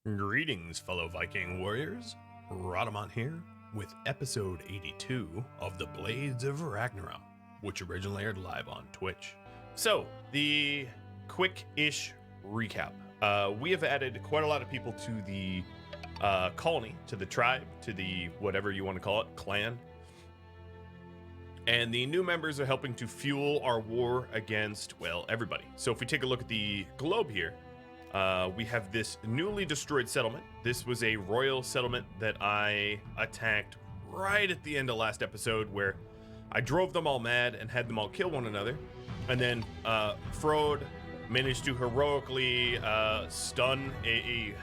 Greetings, fellow Viking warriors. Rhadamant here with episode 82 of The Blades of Ragnarok, which originally aired live on Twitch. So, the quick-ish recap. We have added quite a lot of people to the colony, to the tribe, to the whatever you want to call it, clan. And the new members are helping to fuel our war against, well, everybody. So if we take a look at the globe here, we have this newly destroyed settlement. This was a royal settlement that I attacked right at the end of last episode, where I drove them all mad and had them all kill one another. And then Frode managed to heroically stun a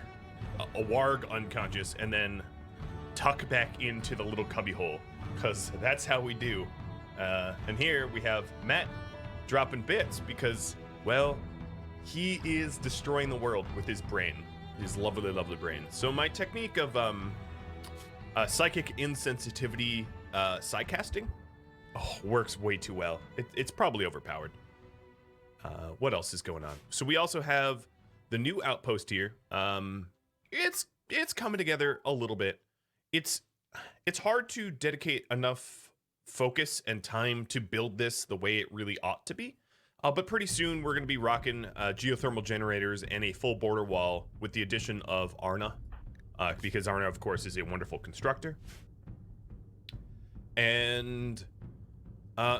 warg unconscious and then tuck back into the little cubbyhole, because that's how we do. And here we have Matt dropping bits because, well, he is destroying the world with his brain, his lovely, lovely brain. So my technique of psychic insensitivity psycasting works way too well. It's probably overpowered. What else is going on? So we also have the new outpost here. It's coming together a little bit. It's hard to dedicate enough focus and time to build this the way it really ought to be. But pretty soon we're going to be rocking geothermal generators and a full border wall with the addition of Arna, because Arna, of course, is a wonderful constructor. And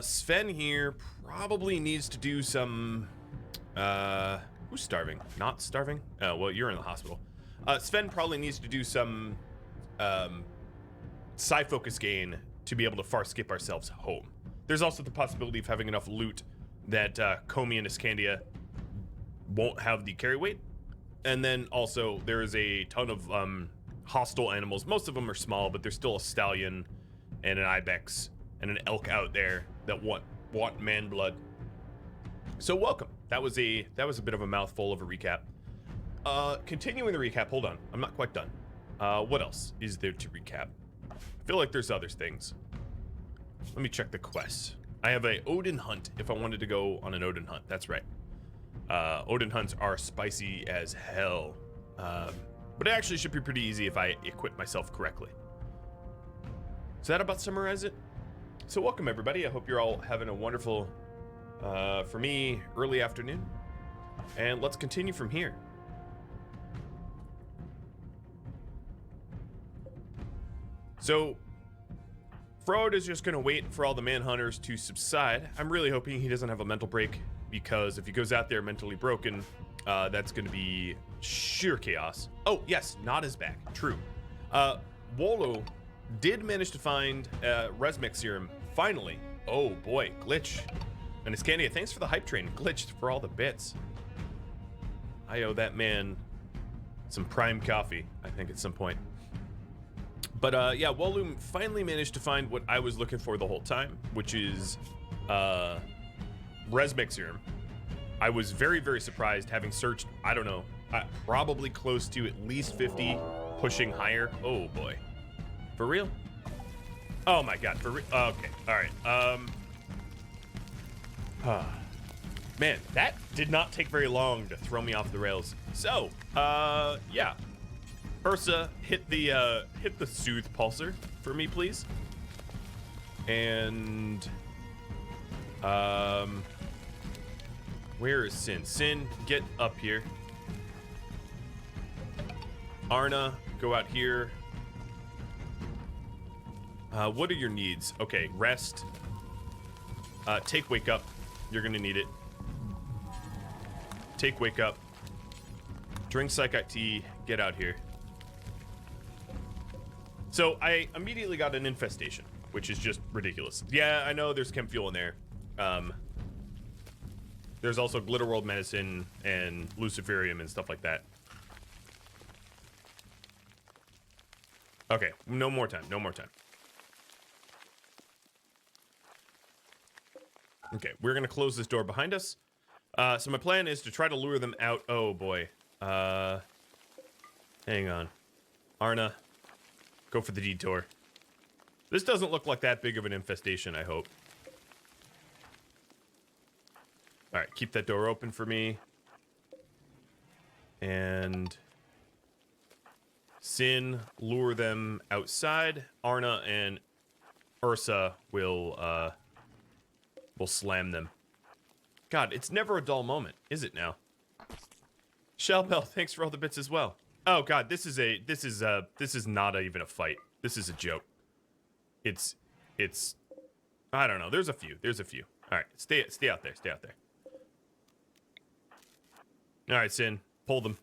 Sven here probably needs to do some... who's starving? Not starving? Well, you're in the hospital. Sven probably needs to do some side focus gain to be able to far skip ourselves home. There's also the possibility of having enough loot that Comey and Iscandia won't have the carry weight. And then also there is a ton of hostile animals. Most of them are small, but there's still a stallion and an ibex and an elk out there that want man blood. So welcome. That was a bit of a mouthful of a recap. Continuing the recap, hold on, I'm not quite done. What else is there to recap? I feel like there's other things. Let me check the quests. I have a Odin hunt if I wanted to go on an Odin hunt. That's right. Odin hunts are spicy as hell. But it actually should be pretty easy if I equip myself correctly. So that about summarize it? So welcome everybody. I hope you're all having a wonderful, for me, early afternoon. And let's continue from here. So Frode is just going to wait for all the manhunters to subside. I'm really hoping he doesn't have a mental break, because if he goes out there mentally broken, that's going to be sheer chaos. Oh, yes, Knut is back. True. Wolo did manage to find Resmec serum, finally. Oh, boy, Glitch. And Iscandia, thanks for the hype train. Glitch for all the bits. I owe that man some prime coffee, I think, at some point. But yeah, Wolu finally managed to find what I was looking for the whole time, which is Resmec serum. I was very, very surprised, having searched, I don't know, probably close to at least 50, pushing higher. Oh boy. For real? Oh my god, for real? Okay, all right. Man, that did not take very long to throw me off the rails. So, yeah. Ursa, hit the soothe pulsar for me, please. And where is Sin? Sin, get up here. Arna, go out here. What are your needs? Okay, rest. Take wake up. You're gonna need it. Take wake up. Drink psychic tea. Get out here. So I immediately got an infestation, which is just ridiculous. Yeah, I know there's chem fuel in there. There's also Glitterworld medicine and Luciferium and stuff like that. Okay, no more time, no more time. Okay, we're gonna close this door behind us. So my plan is to try to lure them out. Oh boy. Hang on. Arna. Go for the detour. This doesn't look like that big of an infestation, I hope. All right, keep that door open for me. And Sin, lure them outside. Arna and Ursa will slam them. God, it's never a dull moment, is it now? Shellbell, thanks for all the bits as well. Oh God, this is not even a fight. This is a joke. It's, I don't know. There's a few. All right, stay out there. Stay out there. All right, Sin, pull them.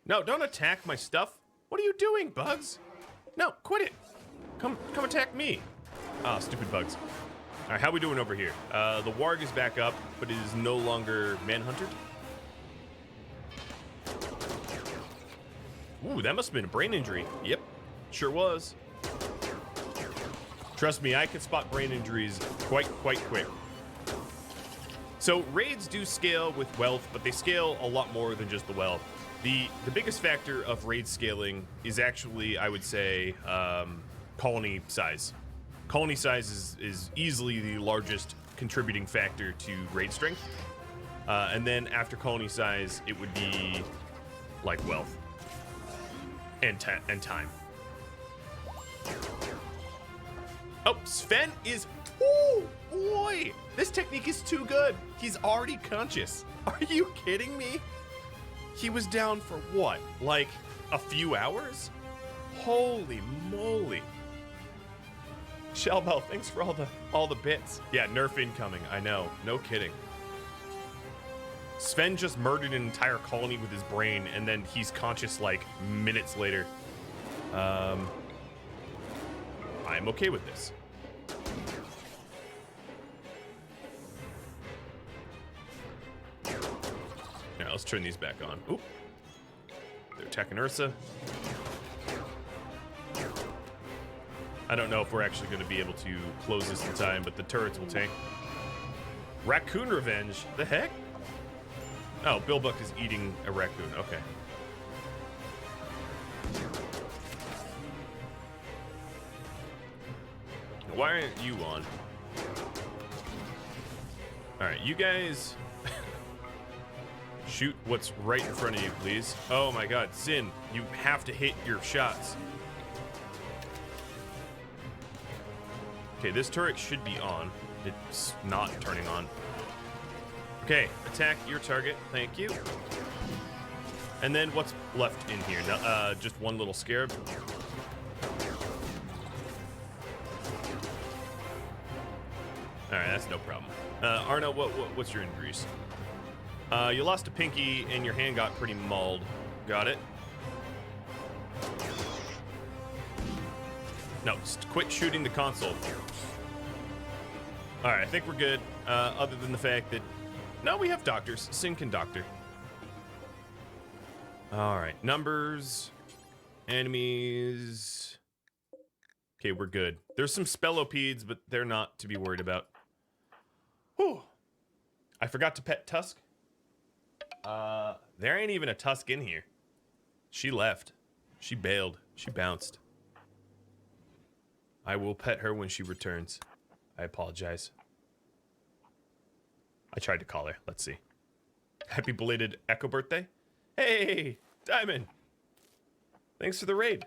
No, don't attack my stuff. What are you doing, Bugs? No, quit it. Come attack me. Ah, stupid Bugs. All right, how we doing over here? The warg is back up, but it is no longer manhunted. Ooh, that must have been a brain injury. Yep, sure was. Trust me, I can spot brain injuries quite quick. So raids do scale with wealth, but they scale a lot more than just the wealth. The biggest factor of raid scaling is actually, I would say, colony size. Colony size is easily the largest contributing factor to raid strength. And then after colony size, it would be like wealth and time. Oh, Sven is, oh boy, this technique is too good. He's already conscious. Are you kidding me? He was down for what, like a few hours? Holy moly. Shellbell, thanks for all the bits. Yeah, nerf incoming, I know, no kidding. Sven just murdered an entire colony with his brain, and then he's conscious like minutes later. I'm okay with this. Now let's turn these back on. Oop. They're attacking Ursa. I don't know if we're actually going to be able to close this in time, but the turrets will tank. Raccoon revenge? The heck? Oh, Bilbuck is eating a raccoon. Okay. Why aren't you on? Alright, you guys... shoot what's right in front of you, please. Oh my god, Sin, you have to hit your shots. Okay, this turret should be on. It's not turning on. Okay, attack your target. Thank you. And then what's left in here? Just one little scarab. All right, that's no problem. Arno, what's your injuries? You lost a pinky and your hand got pretty mauled. Got it. No, quit shooting the console. All right, I think we're good. Other than the fact that, no, we have doctors. Sin can doctor. All right, numbers, enemies. Okay, we're good. There's some spellopeds, but they're not to be worried about. Whew. I forgot to pet Tusk. There ain't even a Tusk in here. She left. She bailed. She bounced. I will pet her when she returns. I apologize. I tried to call her. Let's see. Happy belated Echo birthday. Hey, Diamond. Thanks for the raid.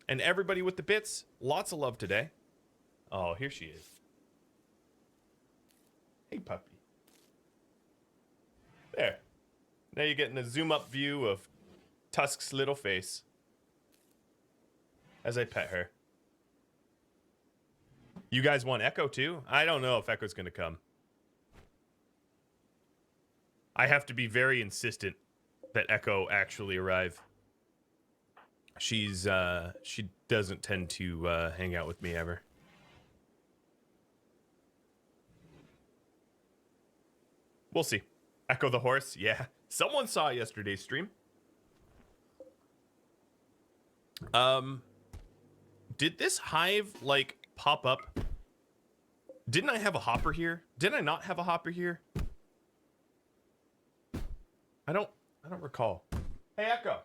And everybody with the bits, lots of love today. Oh, here she is. Hey, puppy. There. Now you're getting a zoom up view of Tusk's little face as I pet her. You guys want Echo too? I don't know if Echo's gonna come. I have to be very insistent that Echo actually arrive. She doesn't tend to hang out with me ever. We'll see. Echo the horse, yeah. Someone saw yesterday's stream. Did this hive like pop up? Didn't I have a hopper here? Did I not have a hopper here? I don't recall. Hey, Echo.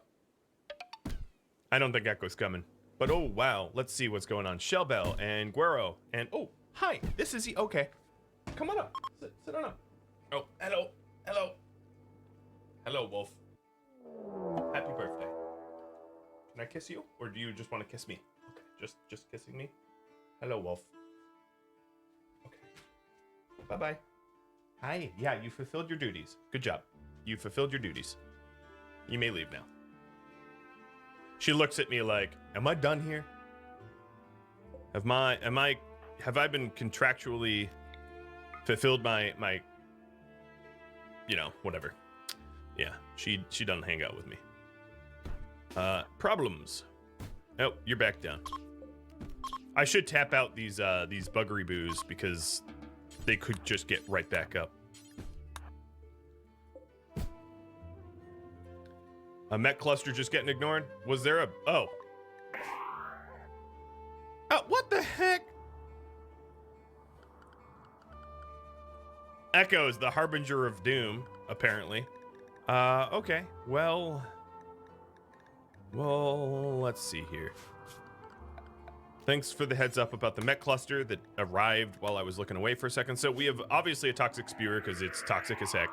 I don't think Echo's coming. But oh wow, let's see what's going on. Shellbell and Guero and oh hi, this is okay. Come on up. Sit on up. Oh hello, hello, hello, Wolf. Can I kiss you? Or do you just want to kiss me? Okay, just kissing me? Hello, wolf. Okay. Bye-bye. Hi. Yeah, you fulfilled your duties. Good job. You fulfilled your duties. You may leave now. She looks at me like, am I done here? Have I been contractually fulfilled my whatever. Yeah, she doesn't hang out with me. Problems. Oh, you're back down. I should tap out these buggery boos because they could just get right back up. A mech cluster just getting ignored? Was there a... Oh. What the heck? Echoes, the harbinger of doom, apparently. Okay. Well, let's see here. Thanks for the heads up about the mech cluster that arrived while I was looking away for a second. So we have obviously a toxic spewer because it's toxic as heck.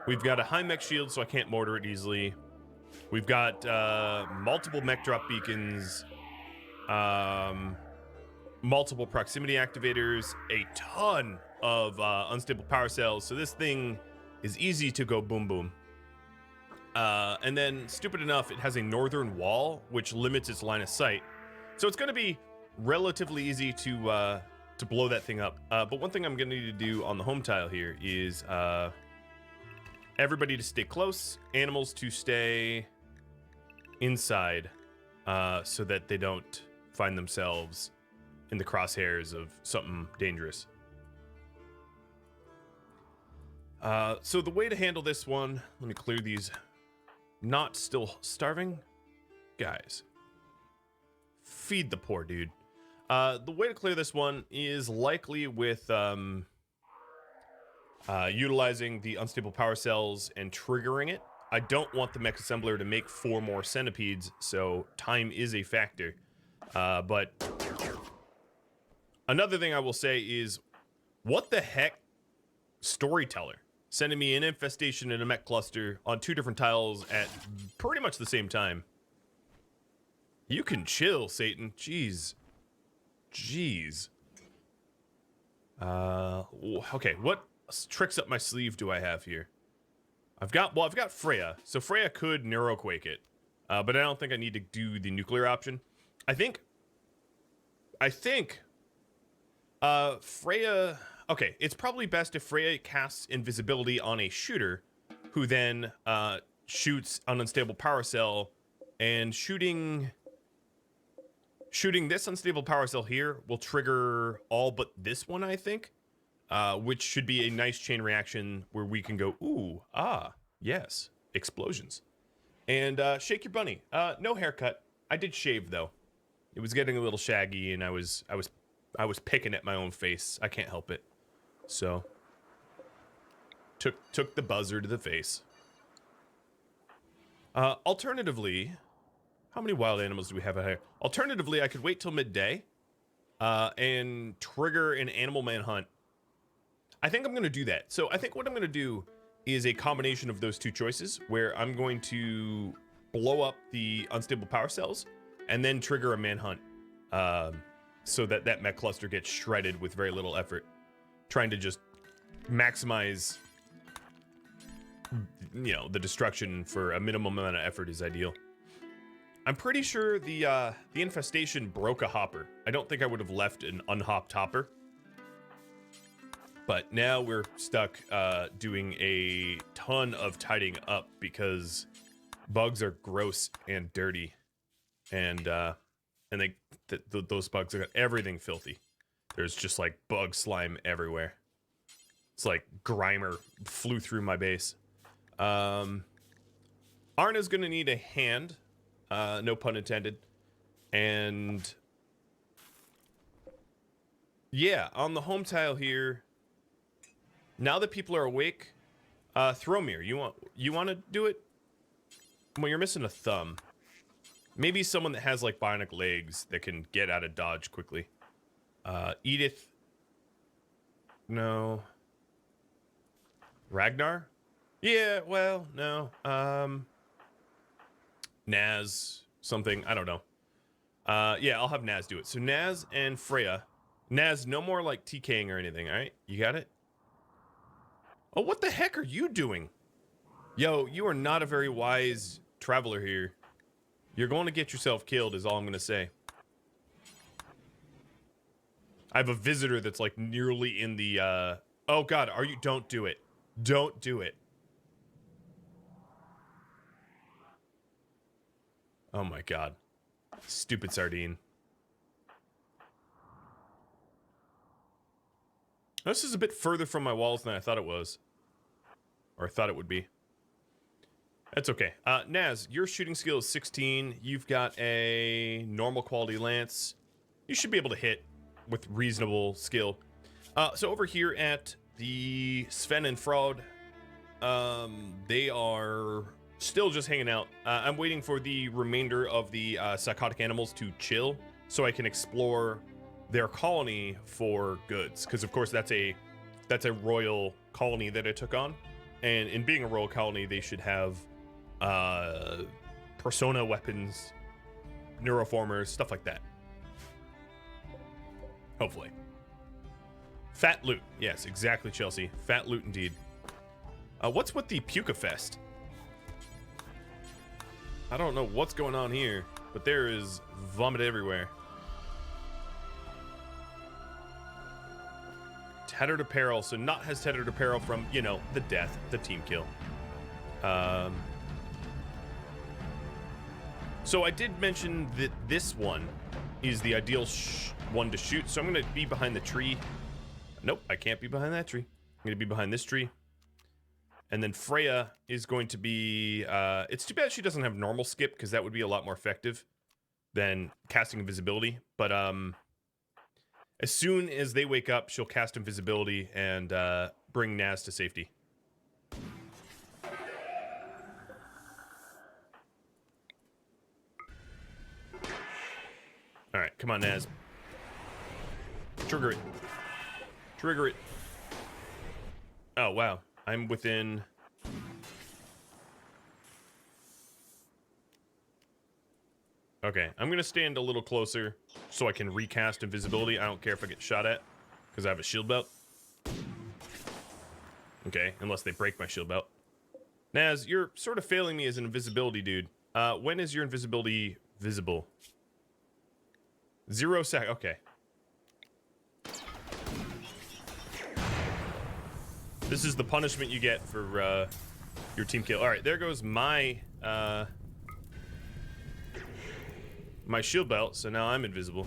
We've got a high mech shield, so I can't mortar it easily. We've got multiple mech drop beacons, multiple proximity activators, a ton of unstable power cells. So this thing is easy to go boom boom. And then, stupid enough, it has a northern wall, which limits its line of sight. So it's going to be relatively easy to blow that thing up. But one thing I'm going to need to do on the home tile here is everybody to stay close, animals to stay inside, so that they don't find themselves in the crosshairs of something dangerous. So the way to handle this one, let me clear these not still starving guys. Feed the poor dude. The way to clear this one is likely with utilizing the unstable power cells and triggering it. I don't want the mech assembler to make 4 more centipedes, so time is a factor. But another thing I will say is, what the heck, Storyteller sending me an infestation and a mech cluster on 2 different tiles at pretty much the same time. You can chill, Satan. Jeez. Okay, what tricks up my sleeve do I have here? I've got Freya. So Freya could neuroquake it, but I don't think I need to do the nuclear option. I think Freya... Okay, it's probably best if Freya casts invisibility on a shooter, who then shoots an unstable power cell, and shooting this unstable power cell here will trigger all but this one, I think, which should be a nice chain reaction where we can go, ooh, ah, yes, explosions. And shake your bunny. No haircut. I did shave though. It was getting a little shaggy, and I was picking at my own face. I can't help it. So took the buzzer to the face. Alternatively, how many wild animals do we have out here? Alternatively, I could wait till midday and trigger an animal manhunt. I think I'm going to do that. So I think what I'm going to do is a combination of those 2 choices, where I'm going to blow up the unstable power cells and then trigger a manhunt, so that mech cluster gets shredded with very little effort. Trying to just maximize, the destruction for a minimum amount of effort is ideal. I'm pretty sure the infestation broke a hopper. I don't think I would have left an unhopped hopper. But now we're stuck doing a ton of tidying up because bugs are gross and dirty, and those bugs are everything filthy. There's just like bug slime everywhere. It's like Grimer flew through my base. Arna's gonna need a hand, no pun intended. And yeah, on the home tile here, now that people are awake, Thromir, you want to do it? Well, you're missing a thumb. Maybe someone that has like bionic legs that can get out of dodge quickly. Edith. No. Ragnar? Yeah, well, no. Naz. something. I don't know. Yeah, I'll have Naz do it. So Naz and Freya. Naz, no more like TKing or anything, all right? You got it? Oh, what the heck are you doing? Yo, you are not a very wise traveler here. You're going to get yourself killed is all I'm going to say. I have a visitor that's like nearly in the, oh God, are you, don't do it. Don't do it. Oh my God. Stupid sardine. This is a bit further from my walls than I thought it was. Or I thought it would be. That's okay. Naz, your shooting skill is 16. You've got a normal quality lance. You should be able to hit with reasonable skill. So over here at the Sven and Fraud, they are still just hanging out. I'm waiting for the remainder of the psychotic animals to chill so I can explore their colony for goods. Because of course that's a royal colony that I took on. And in being a royal colony, they should have persona weapons, neuroformers, stuff like that. Hopefully. Fat loot. Yes, exactly, Chelsea. Fat loot indeed. What's with the Puka Fest? I don't know what's going on here, but there is vomit everywhere. Tattered apparel. So Knut has tattered apparel from, you know, the death, the team kill. So I did mention that this one is the ideal one to shoot. So I'm going to be behind the tree. Nope, I can't be behind that tree. I'm going to be behind this tree. And then Freya is going to be... it's too bad she doesn't have normal skip, because that would be a lot more effective than casting invisibility. But as soon as they wake up, she'll cast invisibility and bring Naz to safety. All right, come on, Naz. Trigger it. Trigger it. Oh, wow. I'm within... Okay, I'm going to stand a little closer so I can recast invisibility. I don't care if I get shot at, because I have a shield belt. Okay, unless they break my shield belt. Naz, you're sort of failing me as an invisibility dude. When is your invisibility visible? 0 sec. Okay. This is the punishment you get for your team kill. All right, there goes my my shield belt. So now I'm invisible.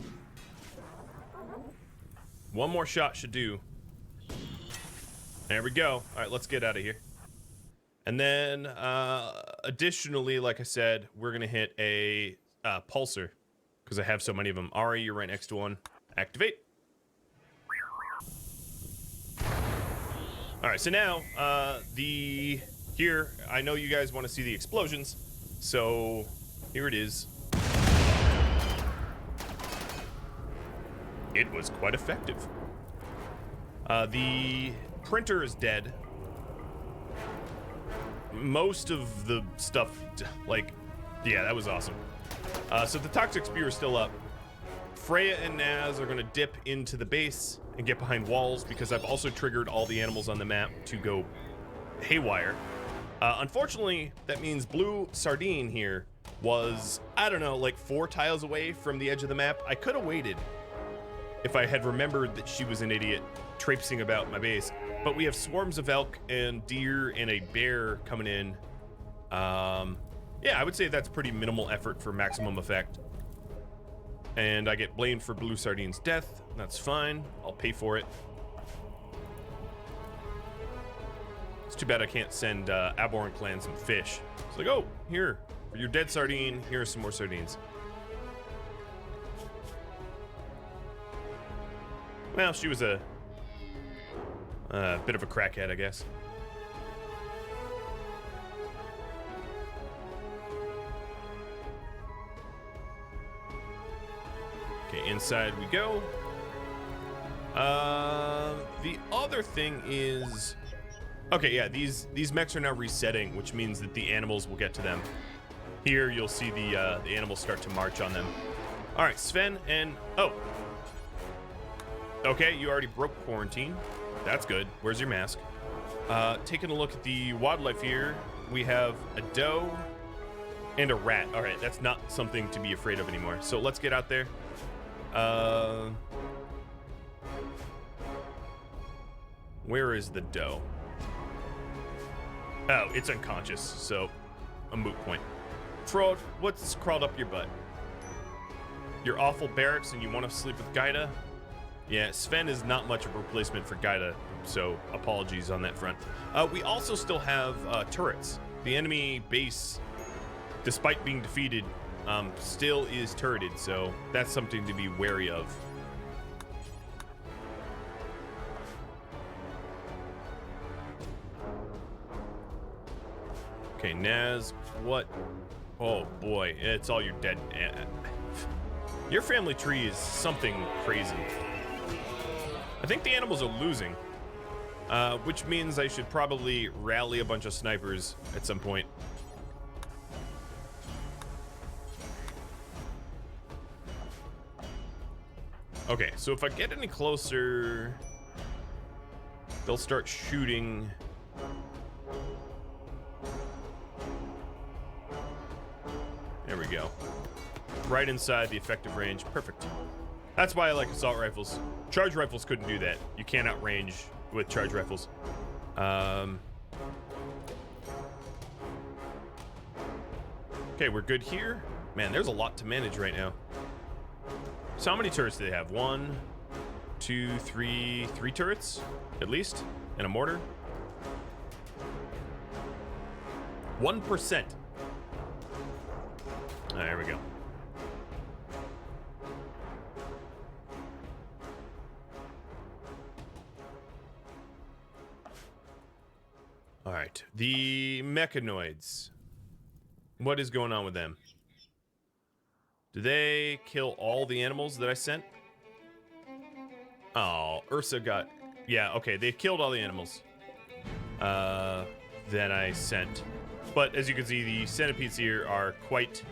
One more shot should do. There we go. All right, let's get out of here. And then, additionally, like I said, we're gonna hit a pulsar because I have so many of them. Ari, you're right next to one. Activate. All right, so now here I know you guys want to see the explosions, so here it is. It was quite effective. The printer is dead. Most of the stuff, like, yeah, that was awesome. So the toxic spear is still up. Freya and Naz are gonna dip into the base and get behind walls because I've also triggered all the animals on the map to go haywire. Unfortunately, that means Blue Sardine here was, I don't know, like 4 tiles away from the edge of the map. I could have waited if I had remembered that she was an idiot traipsing about my base. But we have swarms of elk and deer and a bear coming in. Yeah, I would say that's pretty minimal effort for maximum effect. And I get blamed for Blue Sardine's death. That's fine. I'll pay for it. It's too bad I can't send Aborn Clan some fish. It's like, oh, here, for your dead sardine, here are some more sardines. Well, she was a bit of a crackhead, I guess. Okay, inside we go. The other thing is... Okay, yeah, these mechs are now resetting, which means that the animals will get to them. Here you'll see the animals start to march on them. All right, Sven and oh, okay, you already broke quarantine. That's good. Where's your mask? Taking a look at the wildlife here, we have a doe and a rat. All right, that's not something to be afraid of anymore. So let's get out there. Where is the doe? Oh, it's unconscious, so a moot point. Frode, what's crawled up your butt? Your awful barracks and you want to sleep with Gaida? Yeah, Sven is not much of a replacement for Gaida, so apologies on that front. We also still have turrets. The enemy base, despite being defeated, still is turreted, so that's something to be wary of. Okay, Naz, what? Oh boy, it's all your dead. Your family tree is something crazy. I think the animals are losing, which means I should probably rally a bunch of snipers at some point. Okay, so if I get any closer, they'll start shooting. There we go. Right inside the effective range. Perfect. That's why I like assault rifles. Charge rifles couldn't do that. You can't outrange with charge rifles. Okay, we're good here. Man, there's a lot to manage right now. So how many turrets do they have? 1, 2, 3 turrets, at least, and a mortar. 1%. There we go. All right, the mechanoids. What is going on with them? Did they kill all the animals that I sent? Oh, Ursa got... Yeah, okay, they've killed all the animals that I sent. But as you can see, the centipedes here are quite...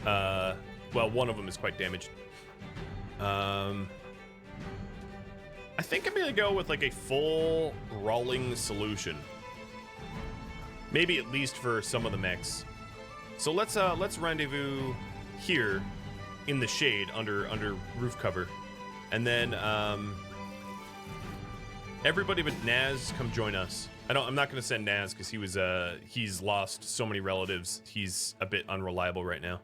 well, one of them is quite damaged. I think I'm gonna go with like a full brawling solution. Maybe at least for some of the mechs. So let's rendezvous here in the shade under roof cover, and then everybody but Naz come join us. I'm not gonna send Naz because he's lost so many relatives. He's a bit unreliable right now.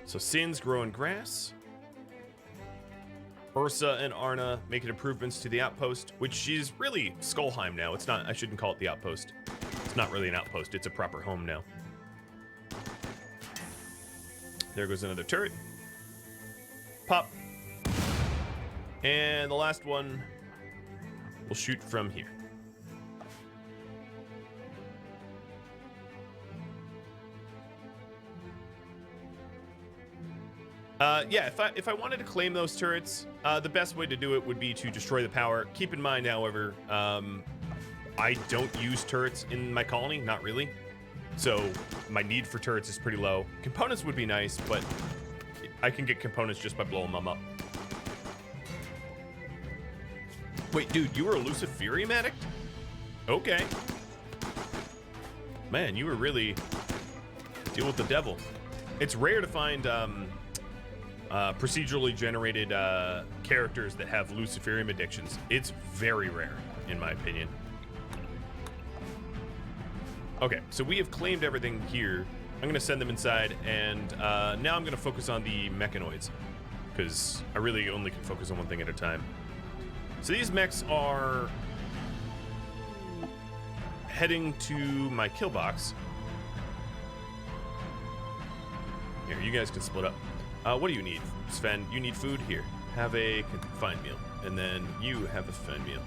So Sin's growing grass. Ursa and Arna making improvements to the outpost, which is really Skullheim now. It's not, I shouldn't call it the outpost. It's not really an outpost, it's a proper home now. There goes another turret. Pop. And the last one will shoot from here. Yeah, if I wanted to claim those turrets, the best way to do it would be to destroy the power. Keep in mind, however, I don't use turrets in my colony, not really. So my need for turrets is pretty low. Components would be nice, but I can get components just by blowing them up. Wait, dude, you were a Luciferium addict? Okay. Man, you were really deal with the devil. It's rare to find procedurally generated characters that have Luciferium addictions. It's very rare, in my opinion. Okay, so we have claimed everything here. I'm going to send them inside, and now I'm going to focus on the mechanoids, because I really only can focus on one thing at a time. So these mechs are heading to my kill box. Here, you guys can split up. What do you need, Sven? You need food? Here, have a confined meal, and then you have a confined meal.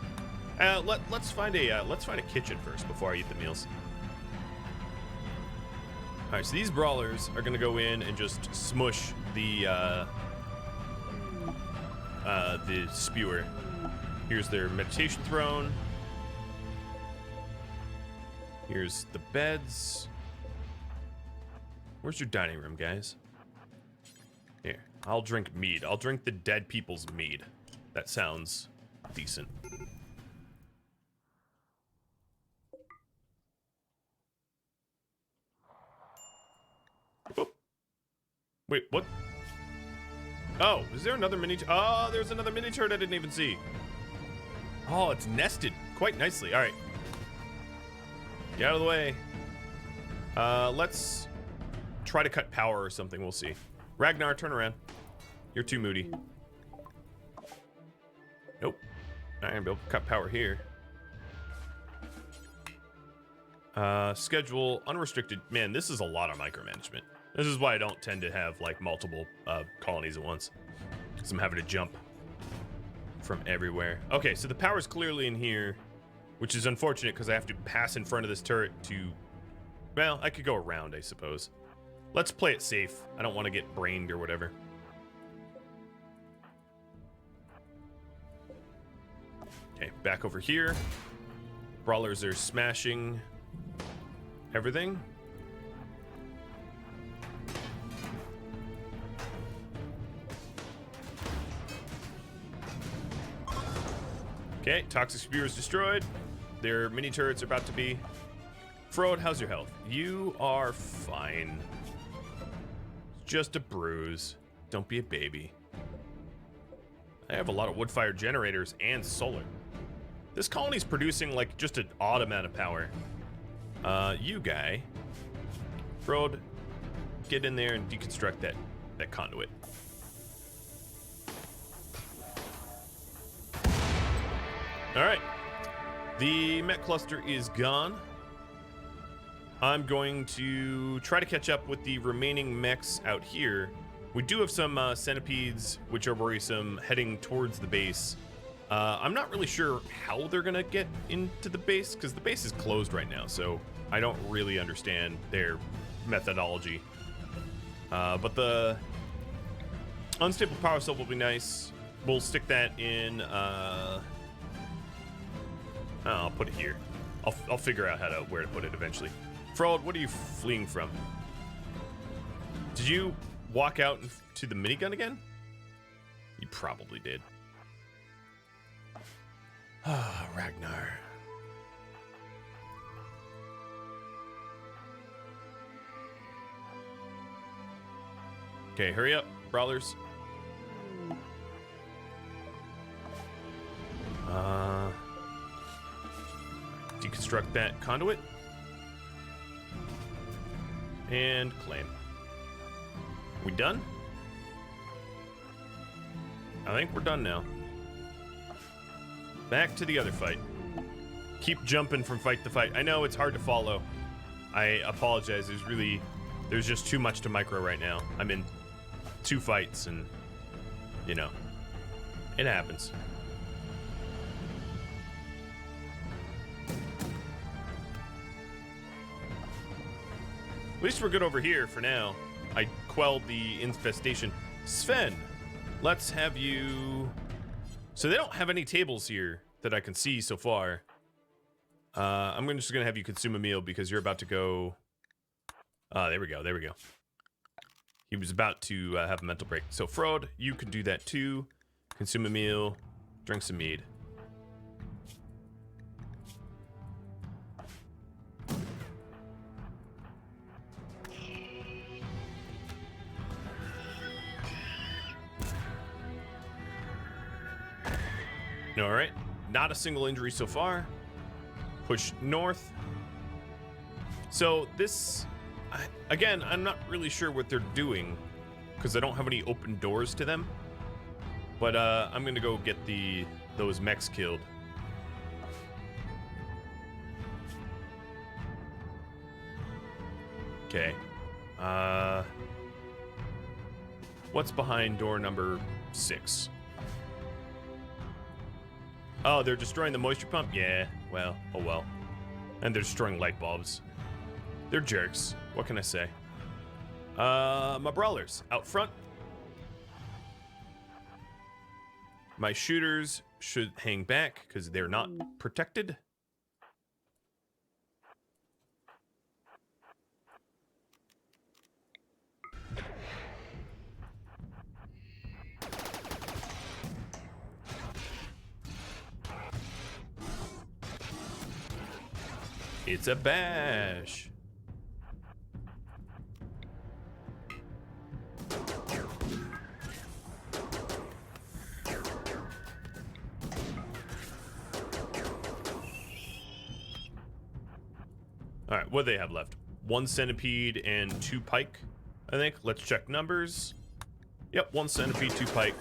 Let's find a kitchen first before I eat the meals. All right, so these brawlers are gonna go in and just smush the spewer. Here's their meditation throne. Here's the beds. Where's your dining room, guys? Here, I'll drink mead. I'll drink the dead people's mead. That sounds decent. Whoop. Wait, what? Oh, is there another mini? Oh, there's another mini turret I didn't even see. Oh, it's nested quite nicely. All right. Get out of the way. Let's try to cut power or something. We'll see. Ragnar, turn around. You're too moody. Nope. Not gonna be able to cut power here. Schedule unrestricted. Man, this is a lot of micromanagement. This is why I don't tend to have like multiple colonies at once, because I'm having to jump from everywhere. Okay, so the power's clearly in here, which is unfortunate because I have to pass in front of this turret to, well, I could go around, I suppose. Let's play it safe. I don't want to get brained or whatever. Okay, back over here. Brawlers are smashing everything. Okay, toxic spear is destroyed. Their mini turrets are about to be. Frode, how's your health? You are fine. Just a bruise. Don't be a baby. I have a lot of wood-fired generators and solar. This colony's producing like just an odd amount of power. You guy, Frode, get in there and deconstruct that conduit. All right, the mech cluster is gone. I'm going to try to catch up with the remaining mechs out here. We do have some centipedes, which are worrisome, heading towards the base. I'm not really sure how they're gonna get into the base, because the base is closed right now, so I don't really understand their methodology. But the unstable power cell will be nice. We'll stick that in. I'll put it here. I'll figure out where to put it eventually. Frode, what are you fleeing from? Did you walk out to the minigun again? You probably did. Ah, Ragnar. Okay, hurry up, brawlers. Deconstruct that conduit. And claim. We done? I think we're done now. Back to the other fight. Keep jumping from fight to fight. I know it's hard to follow. I apologize. There's just too much to micro right now. I'm in 2 fights and, you know, it happens. At least we're good over here for now. I quelled the infestation. Sven, let's have you... So they don't have any tables here that I can see so far. I'm just gonna have you consume a meal because you're about to go... there we go, there we go. He was about to have a mental break. So Frode, you can do that too. Consume a meal, drink some mead. All right, not a single injury so far. Push north. So this, again, I'm not really sure what they're doing because I don't have any open doors to them. But I'm gonna go get those mechs killed. Okay. What's behind door number 6? Oh, they're destroying the moisture pump? Yeah, well, oh well. And they're destroying light bulbs. They're jerks. What can I say? My brawlers out front. My shooters should hang back because they're not protected. It's a bash. All right, what do they have left? 1 centipede and 2 pike, I think. Let's check numbers. Yep, 1 centipede, 2 pike.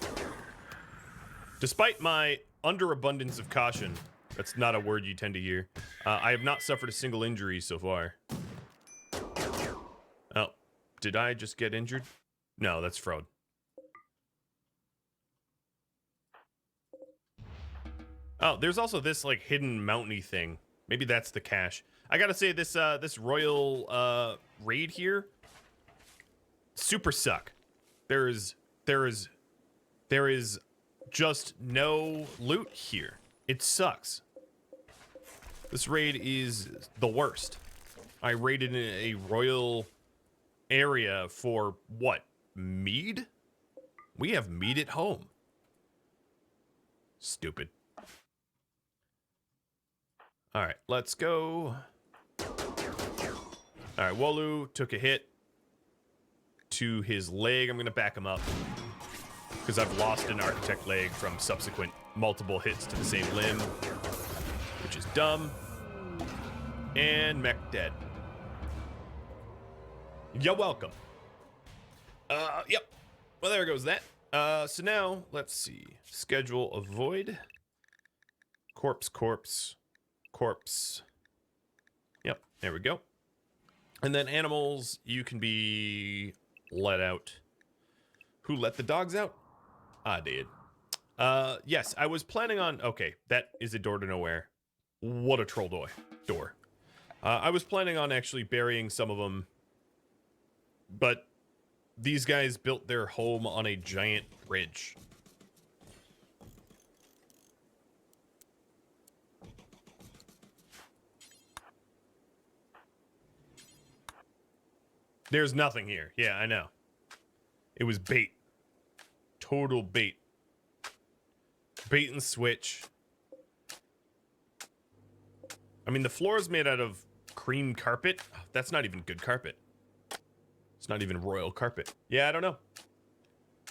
Despite my underabundance of caution, that's not a word you tend to hear, I have not suffered a single injury so far. Oh, did I just get injured? No, that's fraud. Oh, there's also this like hidden mountainy thing. Maybe that's the cache. I gotta say this this royal raid here, super suck. There is just no loot here. It sucks. This raid is the worst. I raided in a royal area for what? Mead? We have mead at home. Stupid. All right, let's go. All right, Wolu took a hit to his leg. I'm going to back him up because I've lost an architect leg from subsequent multiple hits to the same limb, which is dumb. And mech dead. You're welcome. Yep. Well, there goes that. So now, let's see. Schedule a void. Corpse. Yep, there we go. And then animals, you can be let out. Who let the dogs out? I did. Yes, I was planning on... Okay, that is a door to nowhere. What a troll door. I was planning on actually burying some of them, but these guys built their home on a giant bridge. There's nothing here. Yeah, I know. It was bait. Total bait. Bait and switch. I mean, the floor is made out of cream carpet. That's not even good carpet. It's not even royal carpet. Yeah, I don't know.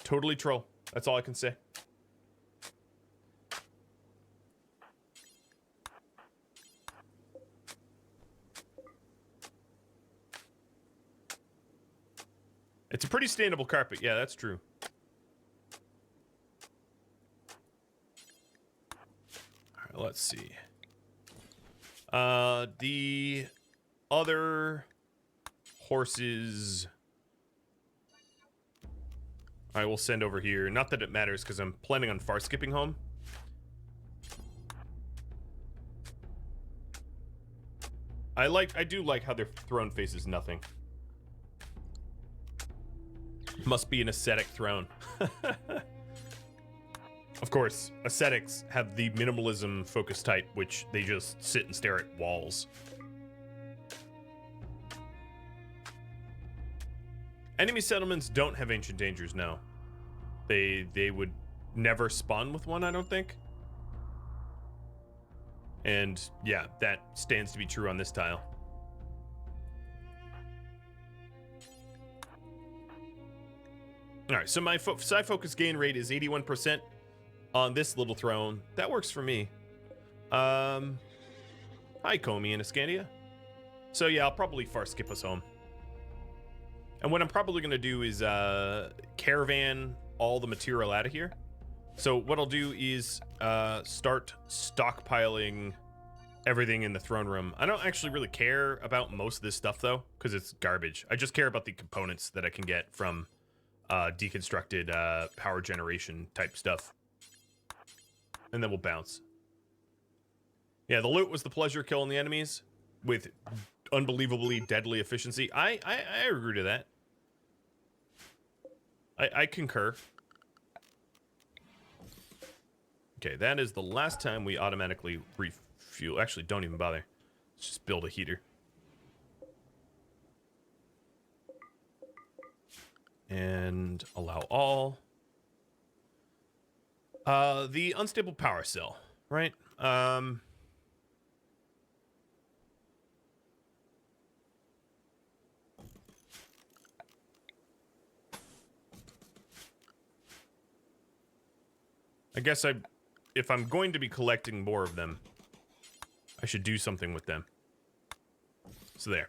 Totally troll. That's all I can say. It's a pretty standable carpet. Yeah, that's true. All right, let's see. The other horses I will send over here. Not that it matters because I'm planning on far skipping home. I do like how their throne faces nothing. Must be an ascetic throne. Of course, ascetics have the minimalism focus type, which they just sit and stare at walls. Enemy settlements don't have ancient dangers, no. They would never spawn with one, I don't think. And yeah, that stands to be true on this tile. All right, so my side focus gain rate is 81% on this little throne. That works for me. Hi, Comey and Ascandia. So yeah, I'll probably far skip us home. And what I'm probably going to do is caravan all the material out of here. So what I'll do is start stockpiling everything in the throne room. I don't actually really care about most of this stuff, though, because it's garbage. I just care about the components that I can get from deconstructed power generation type stuff. And then we'll bounce. Yeah, the loot was the pleasure killing the enemies with unbelievably deadly efficiency. I agree to that. I concur. Okay, that is the last time we automatically refuel. Actually, don't even bother. Let's just build a heater. And allow all. The unstable power cell, right? I guess if I'm going to be collecting more of them, I should do something with them. So there.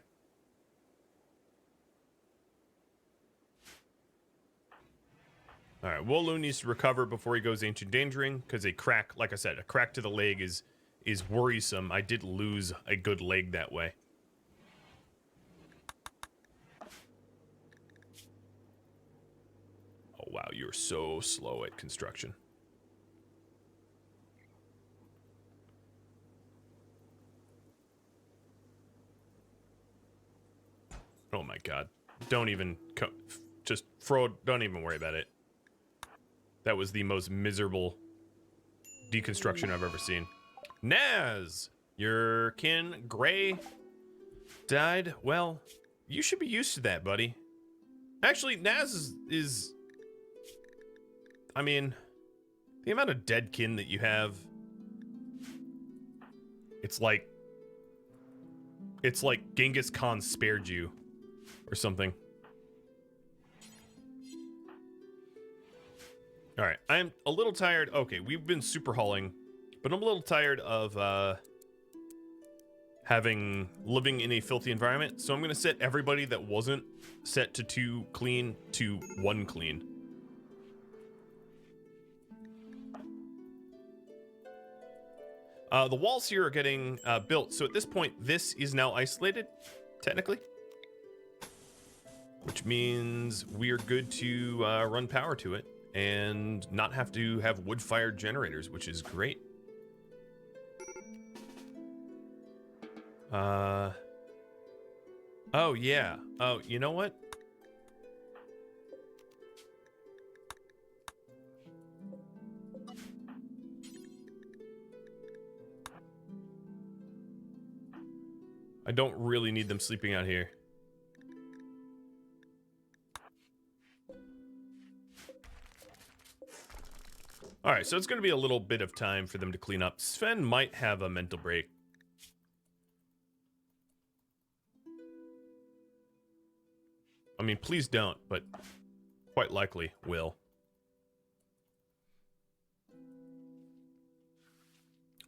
All right, Wolu needs to recover before he goes into endangering, because a crack, like I said, a crack to the leg is worrisome. I did lose a good leg that way. Oh, wow, you're so slow at construction. Oh my god. Don't even... Just throw... Don't even worry about it. That was the most miserable deconstruction I've ever seen. Naz! Your kin, Gray, died. Well, you should be used to that, buddy. Actually, Naz is... I mean, the amount of dead kin that you have... It's like Genghis Khan spared you. Or something. Alright, I'm a little tired. Okay, we've been super hauling, but I'm a little tired of living in a filthy environment, so I'm gonna set everybody that wasn't set to 2 clean to 1 clean. The walls here are getting built, so at this point, this is now isolated, technically. Which means we're good to run power to it and not have to have wood-fired generators, which is great. Oh, yeah. Oh, you know what? I don't really need them sleeping out here. Alright, so it's going to be a little bit of time for them to clean up. Sven might have a mental break. I mean, please don't, but quite likely will.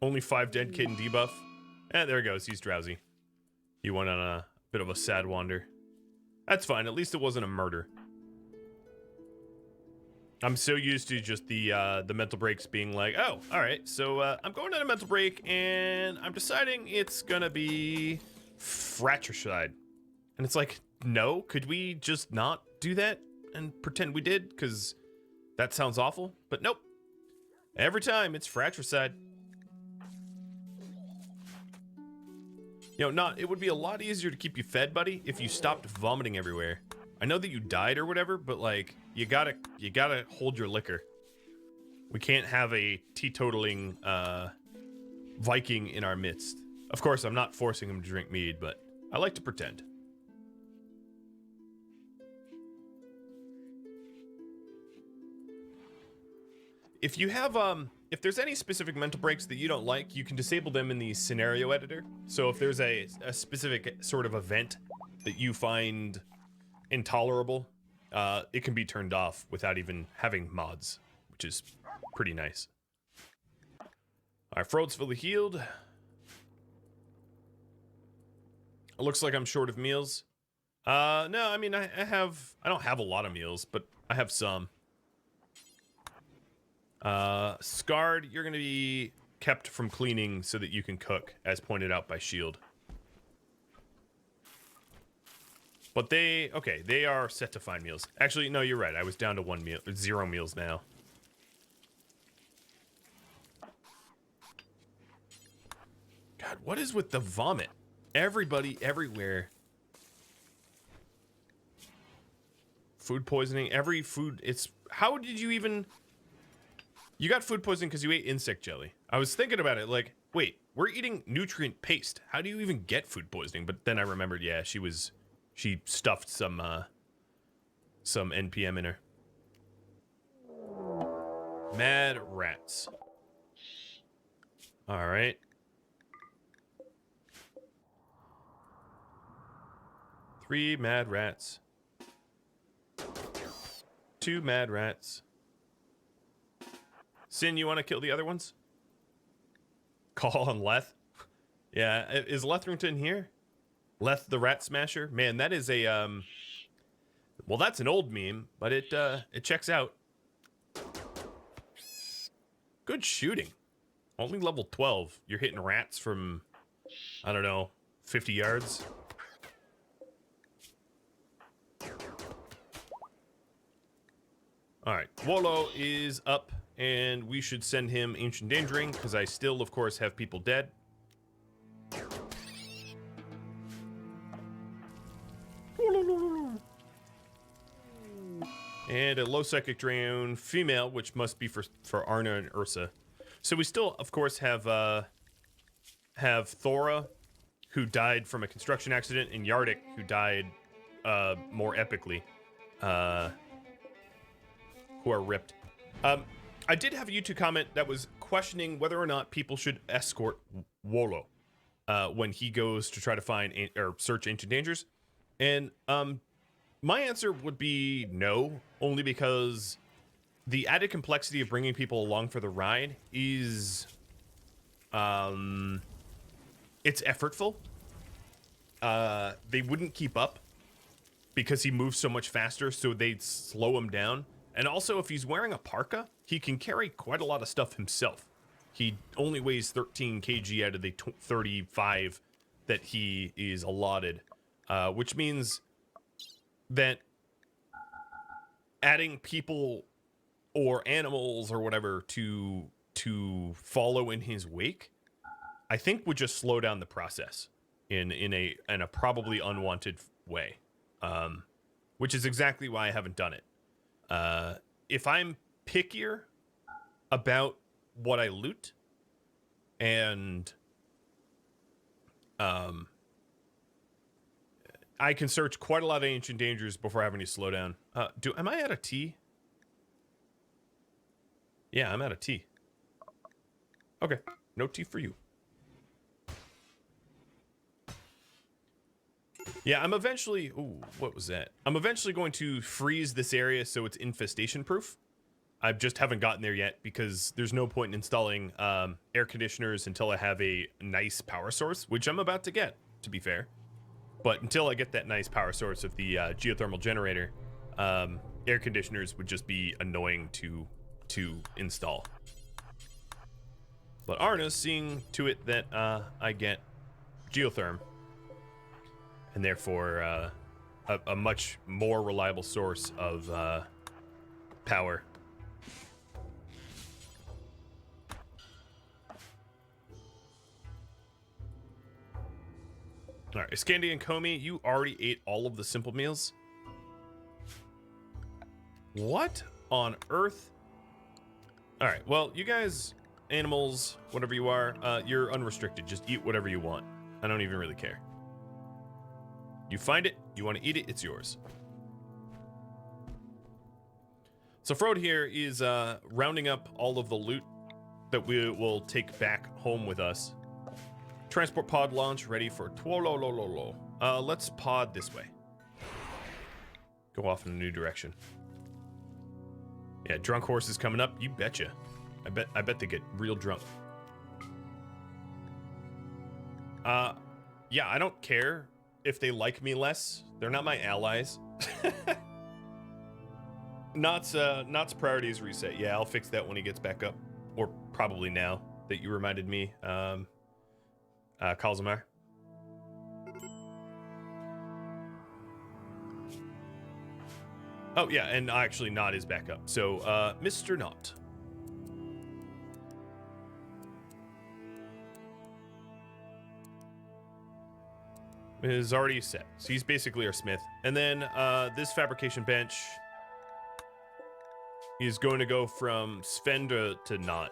Only 5 dead kid in debuff. Eh, there he goes. He's drowsy. He went on a bit of a sad wander. That's fine. At least it wasn't a murder. I'm so used to just the mental breaks being like, oh, all right, so I'm going on a mental break, and I'm deciding it's gonna be fratricide. And it's like, no, could we just not do that and pretend we did? Because that sounds awful. But nope. Every time, it's fratricide. You know, it would be a lot easier to keep you fed, buddy, if you stopped vomiting everywhere. I know that you died or whatever, but like, you gotta hold your liquor. We can't have a teetotaling Viking in our midst. Of course, I'm not forcing him to drink mead, but I like to pretend. If you have if there's any specific mental breaks that you don't like, you can disable them in the scenario editor. So if there's a specific sort of event that you find intolerable, it can be turned off without even having mods, which is pretty nice. Our throat's fully healed. It looks like I'm short of meals. No, I mean, I don't have a lot of meals, but I have some. Scarred, you're gonna be kept from cleaning so that you can cook, as pointed out by Shield. But they are set to find meals. Actually, no, you're right. I was down to 0 meals now. God, what is with the vomit? Everybody, everywhere. Food poisoning, every food, how did you even... You got food poisoning because you ate insect jelly. I was thinking about it, like, wait, we're eating nutrient paste. How do you even get food poisoning? But then I remembered, yeah, she stuffed some NPM in her. Mad rats. All right. Three mad rats. Two mad rats. Sin, you want to kill the other ones? Call on Leth. Yeah, is Letherington here? Leth the Rat Smasher? Man, that is a well, that's an old meme, but it checks out. Good shooting. Only level 12. You're hitting rats from, I don't know, 50 yards. All right, Wolo is up, and we should send him Ancient Endangering, because I still, of course, have people dead. And a low psychic drain female, which must be for Arna and Ursa. So we still, of course, have Thora, who died from a construction accident, and Yardik, who died more epically. Who are ripped. I did have a YouTube comment that was questioning whether or not people should escort Wolo when he goes to try to find or search ancient dangers. And my answer would be no, only because the added complexity of bringing people along for the ride is it's effortful. They wouldn't keep up because he moves so much faster, so they'd slow him down. And also, if he's wearing a parka, he can carry quite a lot of stuff himself. He only weighs 13 kg out of the 35 that he is allotted, which means that adding people or animals or whatever to follow in his wake, I think would just slow down the process in a probably unwanted way, which is exactly why I haven't done it. If I'm pickier about what I loot and I can search quite a lot of ancient dangers before having to slow down. Am I out of tea? Yeah, I'm out of tea. Okay, no tea for you. Yeah, I'm eventually... Ooh, what was that? I'm eventually going to freeze this area so it's infestation proof. I just haven't gotten there yet because there's no point in installing air conditioners until I have a nice power source, which I'm about to get, to be fair. But until I get that nice power source of the geothermal generator, air conditioners would just be annoying to install. But Arna's seeing to it that I get geotherm. And therefore, a much more reliable source of power. All right, Iskandi and Comey, you already ate all of the simple meals? What on earth? All right, well, you guys, animals, whatever you are, you're unrestricted. Just eat whatever you want. I don't even really care. You find it, you want to eat it, it's yours. So Frode here is rounding up all of the loot that we will take back home with us. Transport pod launch ready for Twololololo. Let's pod this way. Go off in a new direction. Yeah, drunk horse is coming up. You betcha. I bet they get real drunk. Yeah, I don't care if they like me less. They're not my allies. Knot's priorities reset. Yeah, I'll fix that when he gets back up. Or probably now that you reminded me. Kalzamar. Oh, yeah, and actually Knot is back up. So, Mr. Knot. Is already set. So he's basically our smith. And then this fabrication bench He's going to go from Sven to Knut.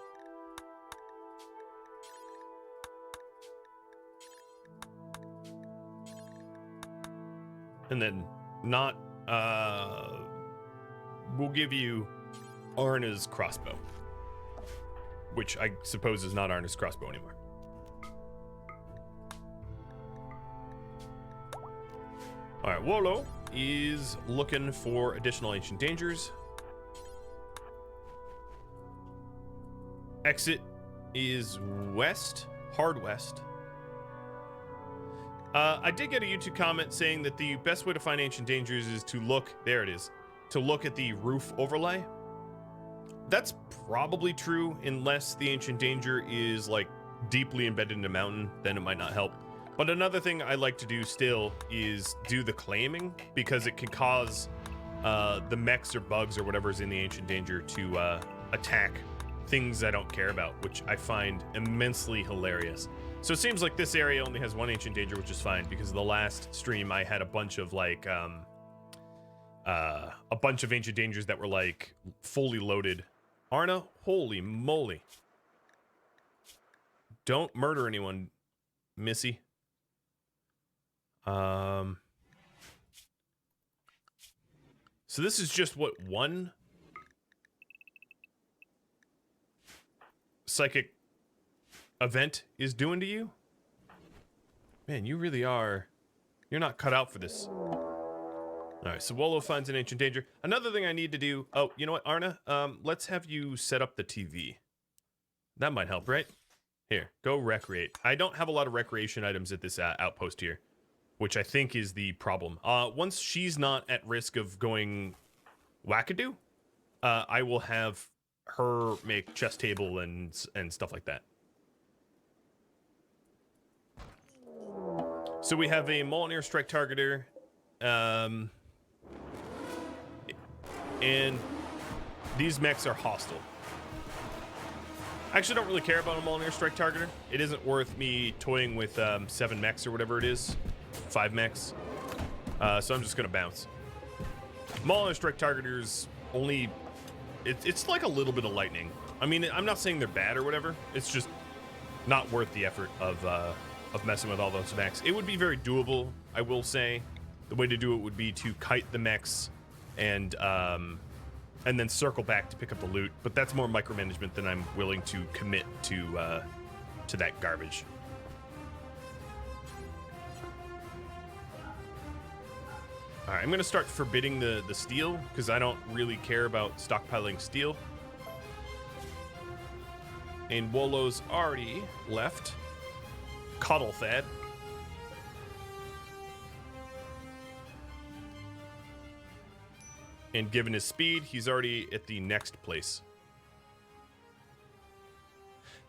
And then Knut, we'll give you Arna's crossbow, which I suppose is not Arna's crossbow anymore. All right, Wolo is looking for additional ancient dangers. Exit is west, hard west. I did get a YouTube comment saying that the best way to find ancient dangers is to look, there it is, to look at the roof overlay. That's probably true unless the ancient danger is like deeply embedded in a mountain, then it might not help. But another thing I like to do still is do the claiming, because it can cause the mechs or bugs or whatever is in the ancient danger to attack things I don't care about, which I find immensely hilarious. So it seems like this area only has one ancient danger, which is fine, because the last stream I had a bunch of like a bunch of ancient dangers that were like fully loaded. Arna, holy moly. Don't murder anyone, Missy. So this is just what one psychic event is doing to you? Man, you really are. You're not cut out for this. All right, so Wolo finds an ancient danger. Another thing I need to do. Oh, you know what, Arna? Let's have you set up the TV. That might help, right? Here, go recreate. I don't have a lot of recreation items at this outpost here, which I think is the problem. Once she's not at risk of going wackadoo, I will have her make chess table and stuff like that. So we have a Mountaineer strike targeter, and these mechs are hostile. I actually don't really care about a Mountaineer strike targeter. It isn't worth me toying with 7 mechs or whatever it is, 5 mechs. So I'm just gonna bounce. Mountaineer strike targeters only, it's like a little bit of lightning. I mean, I'm not saying they're bad or whatever. It's just not worth the effort of messing with all those mechs. It would be very doable, I will say. The way to do it would be to kite the mechs and then circle back to pick up the loot. But that's more micromanagement than I'm willing to commit to that garbage. All right, I'm gonna start forbidding the steel because I don't really care about stockpiling steel. And Wolo's already left. Cuddle Thad. And given his speed, he's already at the next place.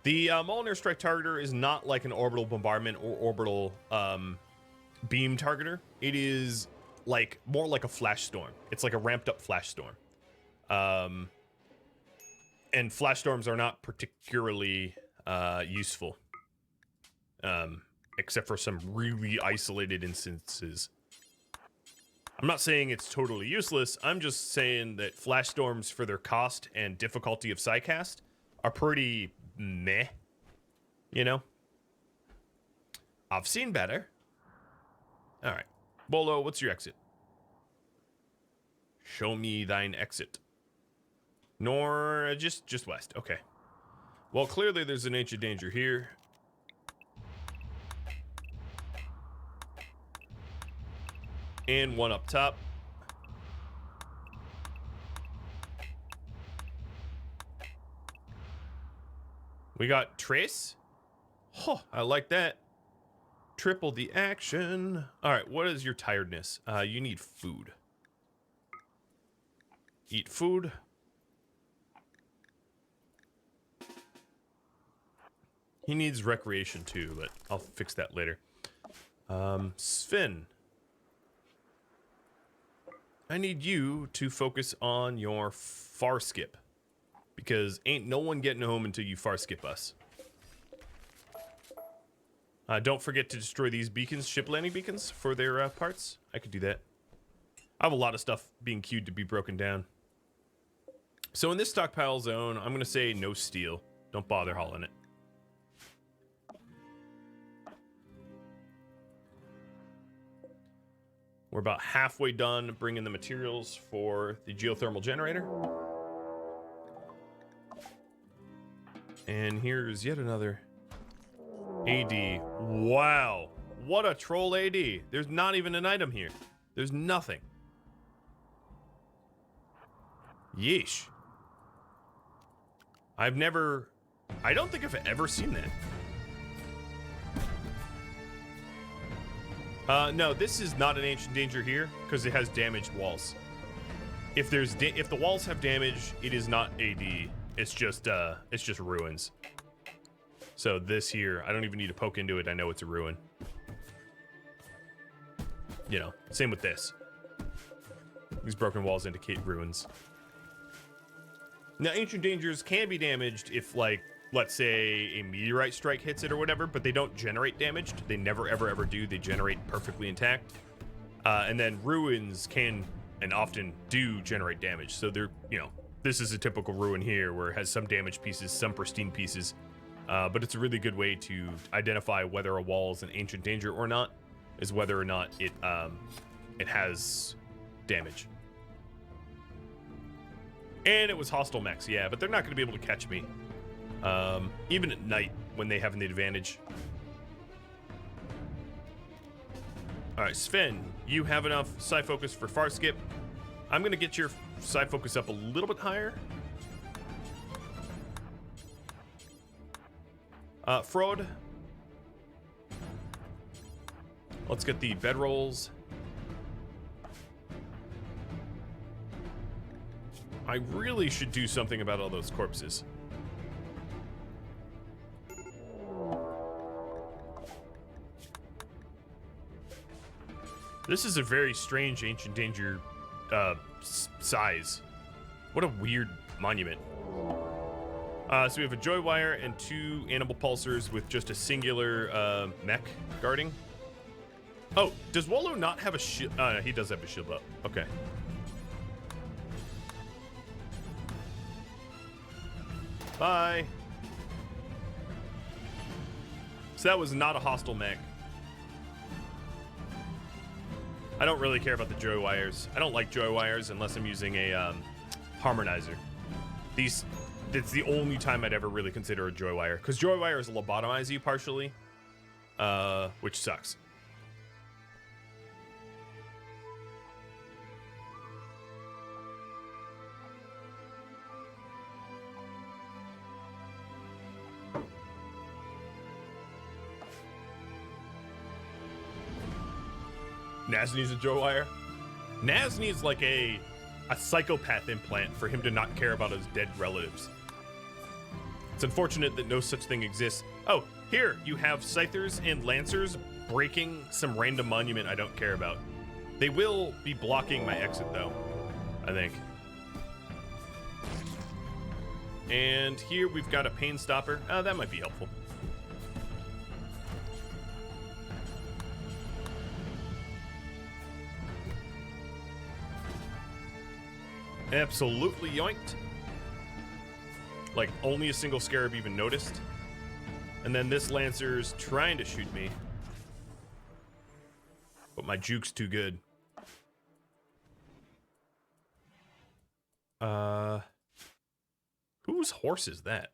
The Mountaineer strike targeter is not like an orbital bombardment or orbital beam targeter. It is like more like a flash storm. It's like a ramped up flash storm. And flash storms are not particularly useful. Except for some really isolated instances. I'm not saying it's totally useless. I'm just saying that flash storms, for their cost and difficulty of psycast, are pretty meh. You know? I've seen better. All right. Bolo, what's your exit? Show me thine exit. Nor just west. Okay. Well, clearly there's an ancient danger here. And one up top. We got Trace. Oh, I like that. Triple the action. All right, what is your tiredness? You need food. Eat food. He needs recreation too, but I'll fix that later. Sven. I need you to focus on your far skip, because ain't no one getting home until you far skip us. Don't forget to destroy these beacons, ship landing beacons, for their parts. I could do that. I have a lot of stuff being queued to be broken down. So in this stockpile zone, I'm going to say no steel. Don't bother hauling it. We're about halfway done bringing the materials for the geothermal generator. And here's yet another AD. Wow. What a troll AD. There's not even an item here. There's nothing. Yeesh. I don't think I've ever seen that. No, this is not an ancient danger here because it has damaged walls. If the walls have damage, it is not AD. It's just ruins. So this here, I don't even need to poke into it. I know it's a ruin. You know, same with this. These broken walls indicate ruins. Now, ancient dangers can be damaged if, like, let's say a meteorite strike hits it or whatever, but they don't generate damaged. They never, ever, ever do. They generate perfectly intact. And then ruins can and often do generate damage. So they're, you know, this is a typical ruin here where it has some damaged pieces, some pristine pieces. But it's a really good way to identify whether a wall is an ancient danger or not, is whether or not it has damage. And it was hostile mechs, yeah, but they're not going to be able to catch me. Even at night when they have the advantage. All right, Sven, you have enough psi focus for far skip. I'm going to get your psi focus up a little bit higher. Fraud. Let's get the bedrolls. I really should do something about all those corpses. This is a very strange ancient danger size. What a weird monument. So we have a joy wire and 2 animal pulsers with just a singular mech guarding. Oh, does Wolo not have a shield? He does have a shield up. Okay. Bye. So that was not a hostile mech. I don't really care about the joy wires. I don't like joy wires unless I'm using a harmonizer. It's the only time I'd ever really consider a joy wire, because joy wires lobotomize you partially, which sucks. Naz needs a joy wire. Naz needs like a psychopath implant for him to not care about his dead relatives. It's unfortunate that no such thing exists. Oh, here you have scythers and lancers breaking some random monument I don't care about. They will be blocking my exit though, I think. And here we've got a pain stopper. That might be helpful. Absolutely yoinked. Like, only a single scarab even noticed. And then this lancer's trying to shoot me. But my juke's too good. Whose horse is that?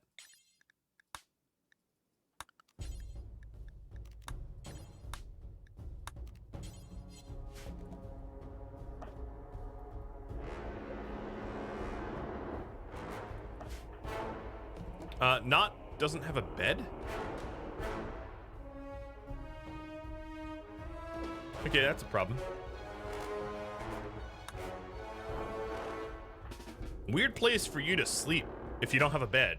Knut doesn't have a bed? Okay, that's a problem. Weird place for you to sleep if you don't have a bed,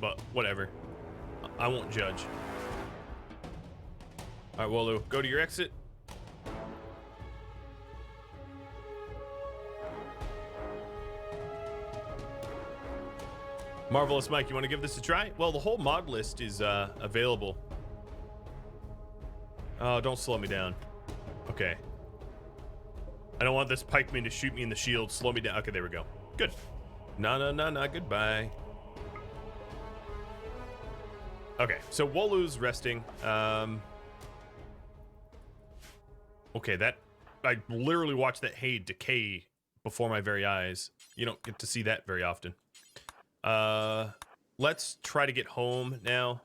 but whatever. I won't judge. All right, Wolo, go to your exit. Marvelous Mike, you want to give this a try? Well, the whole mod list is available. Oh, don't slow me down. Okay. I don't want this pikeman to shoot me in the shield. Slow me down. Okay, there we go. Good. Na, goodbye. Okay, so Wolu's resting. Okay, that... I literally watched that hay decay before my very eyes. You don't get to see that very often. Let's try to get home now.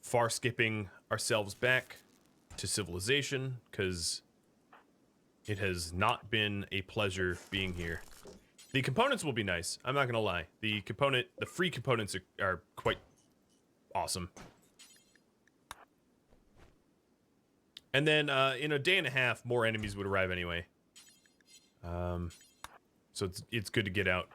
Far skipping ourselves back to civilization, because it has not been a pleasure being here. The components will be nice, I'm not gonna lie. The free components are quite awesome. And then in a day and a half, more enemies would arrive anyway. So it's good to get out.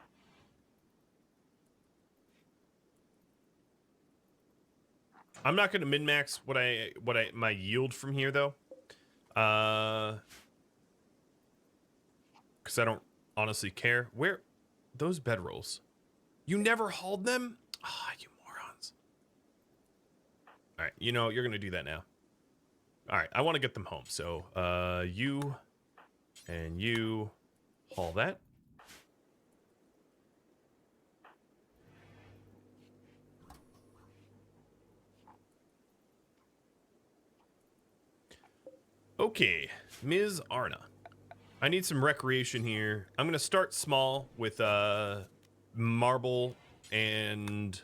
I'm not going to min-max my yield from here though, because I don't honestly care. Where those bedrolls? You never hauled them? Ah, you morons! All right, you know you're going to do that now. All right, I want to get them home. So you and you haul that. Okay, Ms. Arna. I need some recreation here. I'm going to start small with marble and...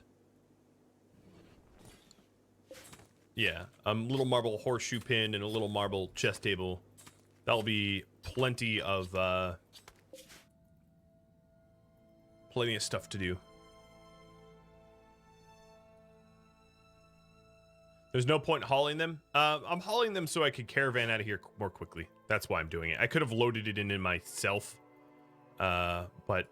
yeah, a little marble horseshoe pin and a little marble chess table. That'll be plenty of stuff to do. There's no point hauling them. I'm hauling them so I could caravan out of here more quickly. That's why I'm doing it. I could have loaded it in myself, but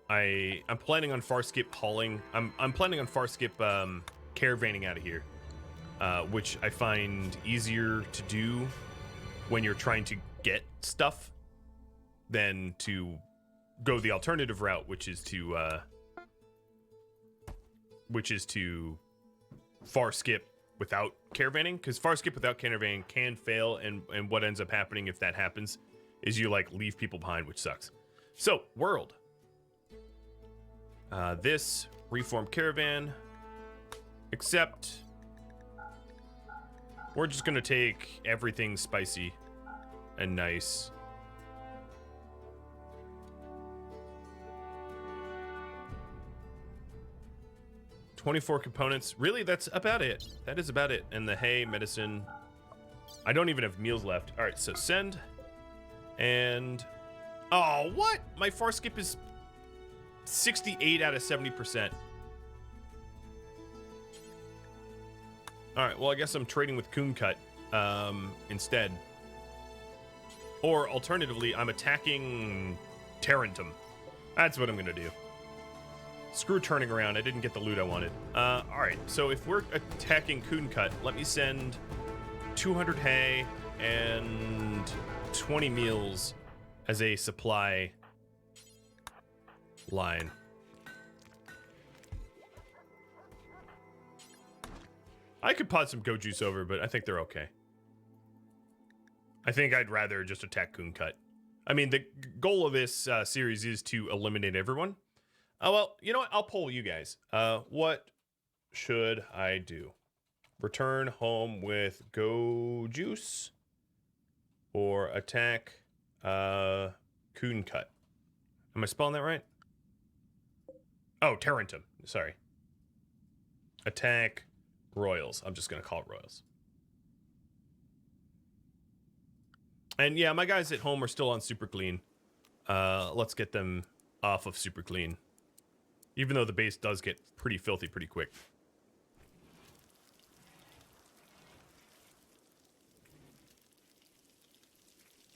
I'm planning on far skip hauling. I'm planning on far skip caravanning out of here, which I find easier to do when you're trying to get stuff than to go the alternative route, which is to far skip without caravanning, because far skip without caravanning can fail, and what ends up happening if that happens is you like leave people behind, which sucks. So world, this reformed caravan, except we're just gonna take everything spicy and nice. $24 components. Really, that's about it. That is about it. And the hay, medicine. I don't even have meals left. All right, so send. And... oh, what? My far skip is 68 out of 70%. All right, well, I guess I'm trading with Coon Cut instead. Or alternatively, I'm attacking Tarentum. That's what I'm going to do. Screw turning around. I didn't get the loot I wanted. All right, so if we're attacking Coon Cut, let me send 200 hay and 20 meals as a supply line. I could pot some goat juice over, but I think they're okay. I think I'd rather just attack Coon Cut. I mean, the goal of this series is to eliminate everyone. Oh, well, you know what? I'll poll you guys. What should I do? Return home with go juice or attack Coon Cut? Am I spelling that right? Oh, Tarentum. Sorry. Attack Royals. I'm just going to call it Royals. And yeah, my guys at home are still on Super Clean. Let's get them off of Super Clean. Even though the base does get pretty filthy pretty quick.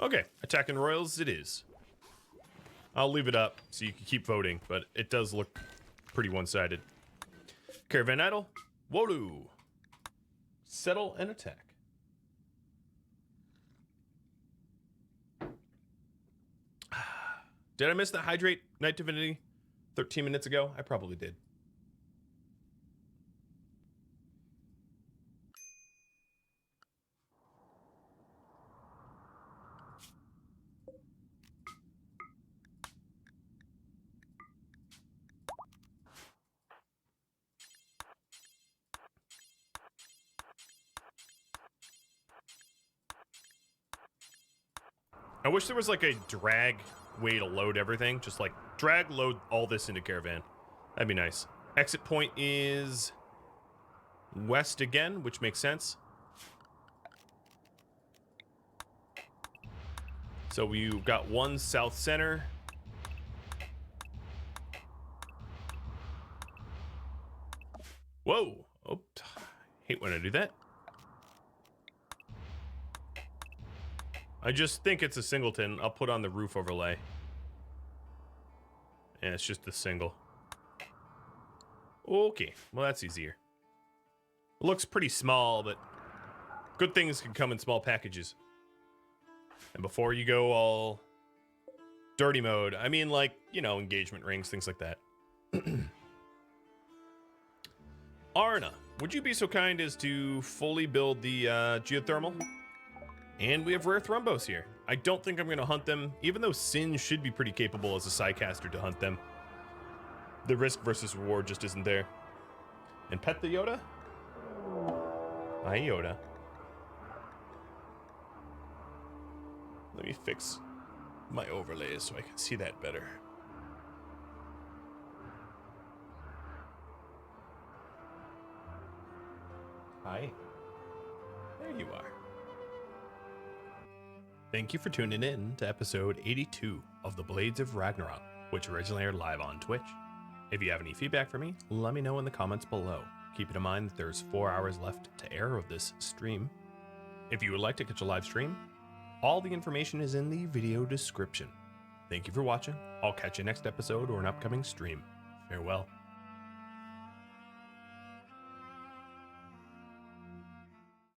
Okay, attacking Royals it is. I'll leave it up so you can keep voting, but it does look pretty one-sided. Caravan idle. Wolu. Settle and attack. Did I miss the hydrate Night Divinity 13 minutes ago? I probably did. I wish there was like a drag way to load everything. Just like drag load all this into caravan. That'd be nice. Exit point is west again, which makes sense. So we've got one south center. Whoa. Oh, hate when I do that. I just think it's a singleton. I'll put on the roof overlay. And it's just a single. Okay, well that's easier. It looks pretty small, but good things can come in small packages. And before you go all dirty mode, I mean like, you know, engagement rings, things like that. Arna, would you be so kind as to fully build the geothermal? And we have rare thrumbos here. I don't think I'm going to hunt them, even though Sin should be pretty capable as a Psycaster to hunt them. The risk versus reward just isn't there. And pet the Yoda? Hi, Yoda. Let me fix my overlays so I can see that better. Hi. There you are. Thank you for tuning in to episode 82 of The Blades of Ragnarok, which originally aired live on Twitch. If you have any feedback for me, let me know in the comments below. Keep in mind that there's 4 hours left to air of this stream. If you would like to catch a live stream, all the information is in the video description. Thank you for watching. I'll catch you next episode or an upcoming stream. Farewell.